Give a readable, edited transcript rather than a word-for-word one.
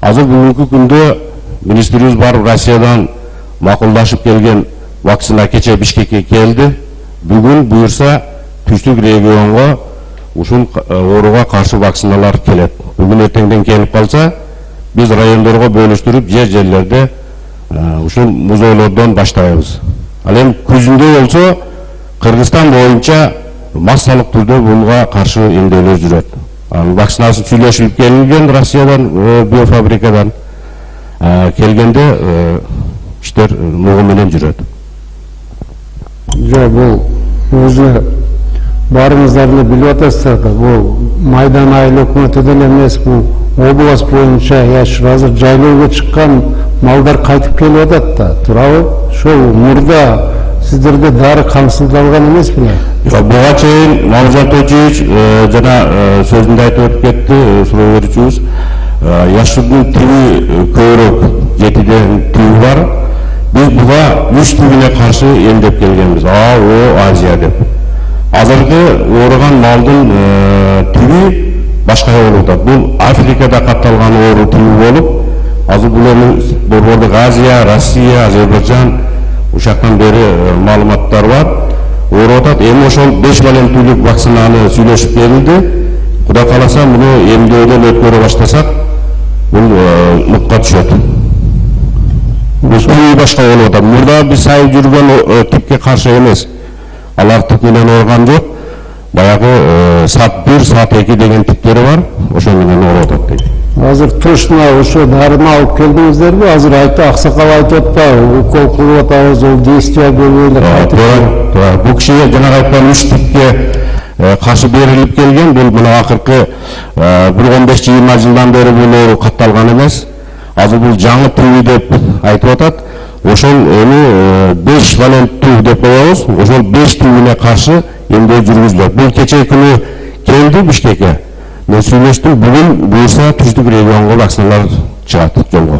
Азыр бүгүнкү күндө министрибиз барып Россиядан макулдашып келген вакцина кече Бишкекке келди. Бүгүн буюрса түштүк регионго ушул ооруга каршы вакциналар келет. Бүгүн эртеңден келип калса, биз райондорго бөлүштүрүп жерлерде ушул музойлордон баштайбыз. Ал эми күзүндө болсо Кыргызстан боюнча массалык түрдө буга каршы эмделүү жүрөт. Вакцинасы сүйлөшүлүп келген Россиядан, биофабрикадан келгенде иштер мугу менен жүрөт. Жок, бул өзү барыңыздар билип атасыздар да, бул Майдан айыл өкмөтүдөн эмес, бул область боюнча азыр жайлоого чыккан малдар кайтып келип атат да, туурабы? Ошол мурда сиздерде дары камсыздалган эмес беле? Буга чейин Мамыржан Тойчуевич жана сөзүндө айтып өтүп кетти, суроо берүүчүбүз. Яшырдын тиби көбүрөөк, 7ден тиби бар. Биз буга 3 тибине каршы эмдеп келгенбиз. О, Азия деп. Азыркы ооруган малдын тиби башка болуп атат. Бул Африкада катталган оору тиби болуп, азыр бул эми Борбордук Азия, Россия, Азербайжан ушактан бери маалыматтар бар. Ооруп атат. Эми ошол 5 валенттүүлүк вакцинаны сүйлөшүп келди. Кудай кааласа, муну эмдөөдөн өткөрө баштасак, бул нукка түшөт. Бул башка болуп атат. Мурда биз сайып жүргөн типке каршы эмес. Алар тип менен ооруган жок. Баягы саат 1, саат 2 деген типтери бар. Ошо менен ооруп атат дейт. Азыр точно ошо дарыны алып келдиңиздерби? Азыр аксакал айтып атпайбы, укол кылып атабыз, ол действия болбой эле. Туура. Бул киши жана айткан 3 типке каршы берилип келген. Бул мына акыркы 15-20 жылдан бери бул катталган эмес. Азыр бул жаңы тиби деп айтып атат. Ошол эми 5 валенттүү деп коебуз. Ошол 5 тибине каршы эмдөө жүргүзүлөт. Бул кече күнү келди Бишкекке. Мен сүйлөштүм, бүгүн буюрса түштүк регионго вакциналар чыгат жолго.